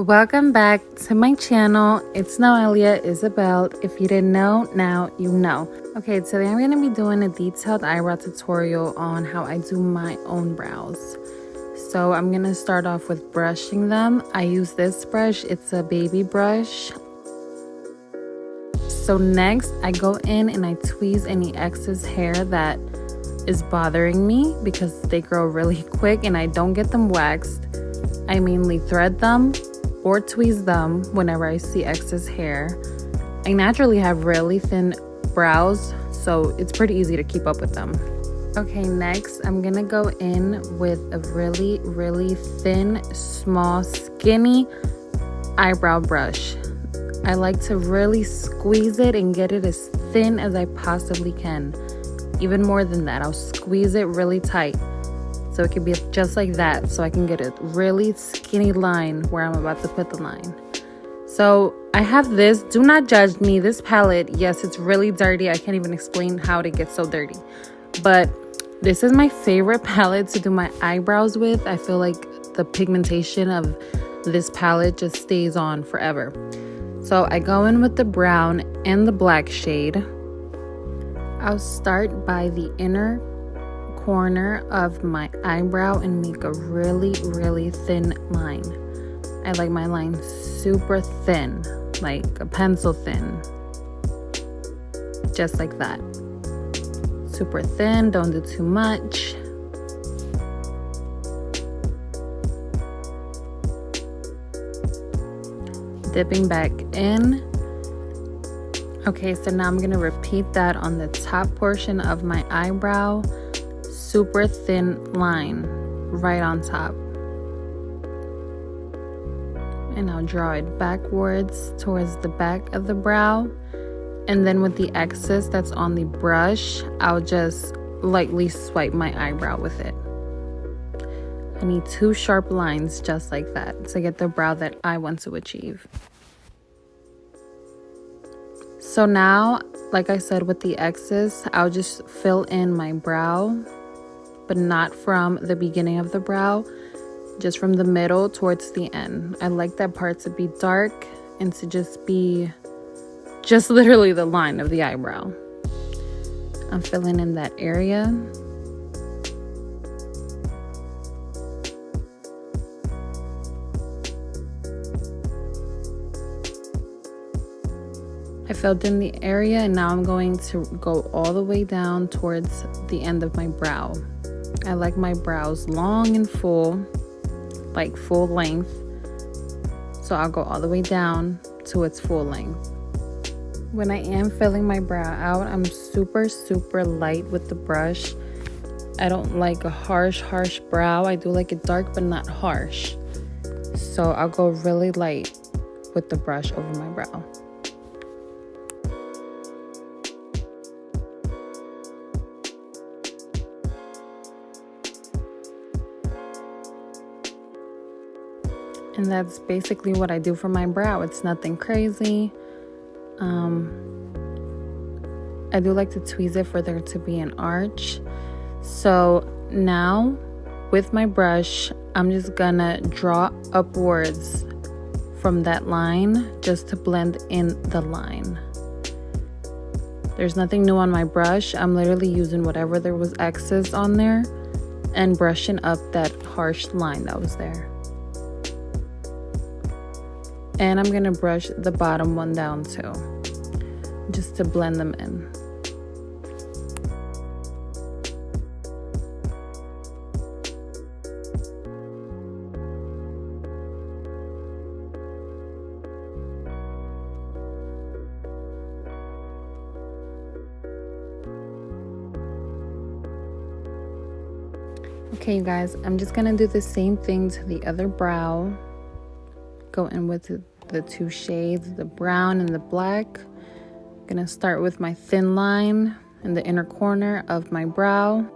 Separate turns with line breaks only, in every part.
Welcome back to my channel. It's Noelia Isabel. If you didn't know, now you know. Okay, today I'm going to be doing a detailed eyebrow tutorial on how I do my own brows. So I'm going to start off with brushing them. I use this brush. It's a baby brush. So next I go in and I tweeze any excess hair that is bothering me because they grow really quick and I don't get them waxed. I mainly thread them or tweeze them whenever I see excess hair. I naturally have really thin brows, so it's pretty easy to keep up with them. Okay, next I'm gonna go in with a really thin, small, skinny eyebrow brush. I like to really squeeze it and get it as thin as I possibly can. Even more than that, I'll squeeze it really tight so it can be just like that, so I can get a really skinny line where I'm about to put the line. So I have this, do not judge me, this palette, yes, it's really dirty. I can't even explain how it gets so dirty, but this is my favorite palette to do my eyebrows with. I feel like the pigmentation of this palette just stays on forever. So I go in with the brown and the black shade. I'll start by the inner corner of my eyebrow and make a really thin line. I like my line super thin, like a pencil thin. Just like that. Super thin, don't do too much. Dipping back in. Okay, so now I'm gonna repeat that on the top portion of my eyebrow. Super thin line right on top. And I'll draw it backwards towards the back of the brow. And then with the excess that's on the brush, I'll just lightly swipe my eyebrow with it. I need two sharp lines just like that to get the brow that I want to achieve. So now, like I said, with the excess, I'll just fill in my brow, but not from the beginning of the brow, just from the middle towards the end. I like that part to be dark and to just be just literally the line of the eyebrow. I'm filling in that area. I filled in the area and now I'm going to go all the way down towards the end of my brow. I like my brows long and full, like full length. So I'll go all the way down to its full length. When I am filling my brow out, I'm super light with the brush. I don't like a harsh brow. I do like it dark but not harsh. So I'll go really light with the brush over my brow. And that's basically what I do for my brow. It's nothing crazy. I do like to tweeze it for there to be an arch. So now with my brush, I'm just gonna draw upwards from that line just to blend in the line. There's nothing new on my brush. I'm literally using whatever there was excess on there and brushing up that harsh line that was there. And I'm gonna brush the bottom one down too, just to blend them in. Okay, you guys, I'm just gonna do the same thing to the other brow. Go in with the two shades, the brown and the black. I'm gonna start with my thin line in the inner corner of my brow.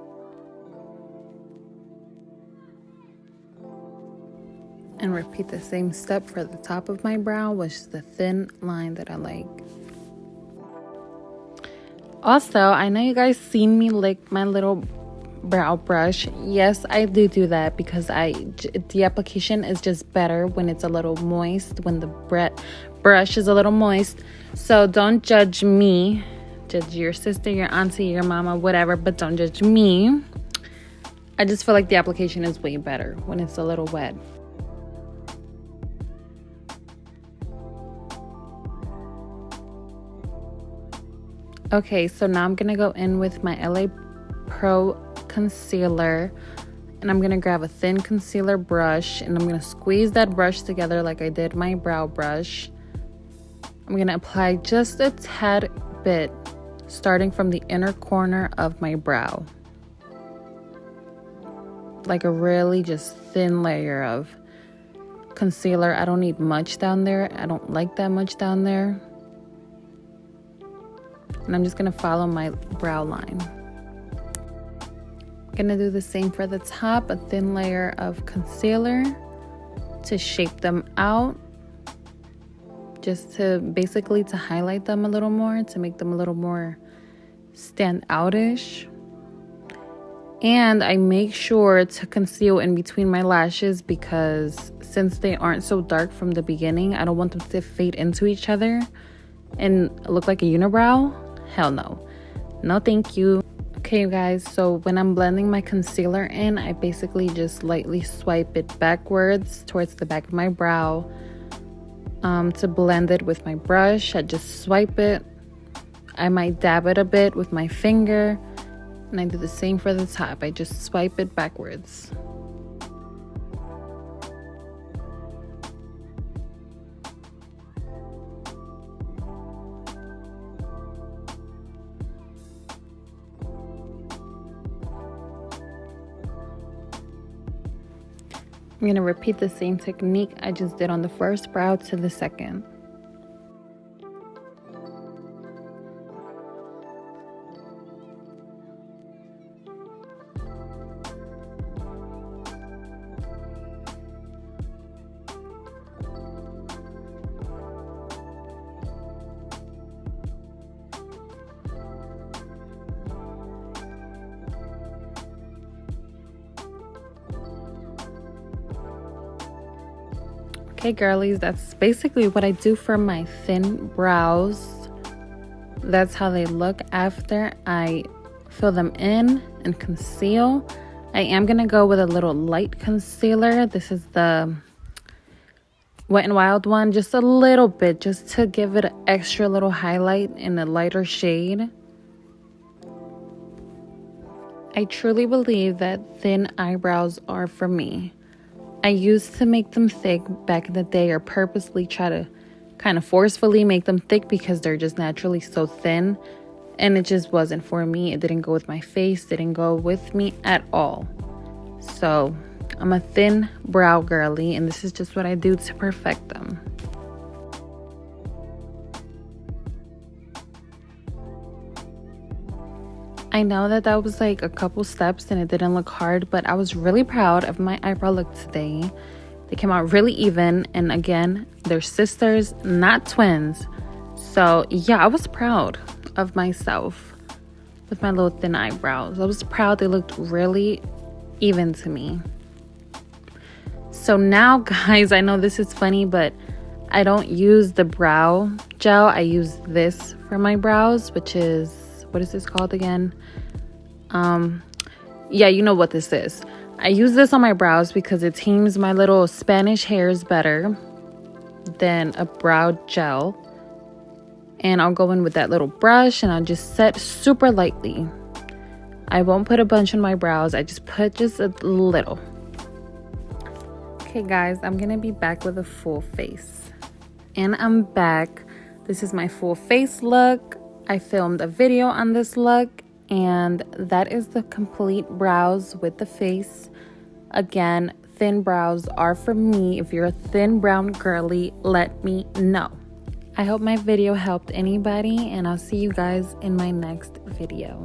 And repeat the same step for the top of my brow, which is the thin line that I like. Also, I know you guys seen me lick my little brow brush. Yes, I do that because the application is just better when it's a little moist, when the brush is a little moist. So don't judge me. Judge your sister, your auntie, your mama, whatever, but don't judge me. I just feel like the application is way better when it's a little wet. Okay, so now I'm gonna go in with my LA Pro concealer, and I'm gonna grab a thin concealer brush, and I'm gonna squeeze that brush together like I did my brow brush. I'm gonna apply just a tad bit, starting from the inner corner of my brow, like a really just thin layer of concealer. I don't need much down there. I don't like that much down there. And I'm just gonna follow my brow line. I'm gonna do the same for the top, a thin layer of concealer to shape them out, just to basically to highlight them a little more, to make them a little more stand outish. And I make sure to conceal in between my lashes because since they aren't so dark from the beginning, I don't want them to fade into each other and look like a unibrow. Hell no. No thank you. Okay, you guys, so when I'm blending my concealer in, I basically just lightly swipe it backwards towards the back of my brow to blend it with my brush. I just swipe it. I might dab it a bit with my finger, and I do the same for the top. I just swipe it backwards. I'm going to repeat the same technique I just did on the first brow to the second. Okay, girlies, that's basically what I do for my thin brows. That's how they look after I fill them in and conceal. I am going to go with a little light concealer. This is the Wet n Wild one, just a little bit, just to give it an extra little highlight in a lighter shade. I truly believe that thin eyebrows are for me. I used to make them thick back in the day, or purposely try to kind of forcefully make them thick because they're just naturally so thin, and it just wasn't for me. It didn't go with my face, didn't go with me at all. So I'm a thin brow girly, and this is just what I do to perfect them. I know that was like a couple steps and it didn't look hard, but I was really proud of my eyebrow look today. They came out really even, and again, they're sisters, not twins. So yeah, I was proud of myself with my little thin eyebrows. I was proud. They looked really even to me. So now, guys, I know this is funny, but I don't use the brow gel. I use this for my brows, which is, what is this called again? Yeah, you know what this is. I use this on my brows because it tames my little Spanish hairs better than a brow gel. And I'll go in with that little brush and I'll just set super lightly. I won't put a bunch on my brows. I just put just a little. Okay, guys, I'm gonna be back with a full face. And I'm back. This is my full face look. I filmed a video on this look, and that is the complete brows with the face. Again, thin brows are for me. If you're a thin brown girly, let me know. I hope my video helped anybody, and I'll see you guys in my next video.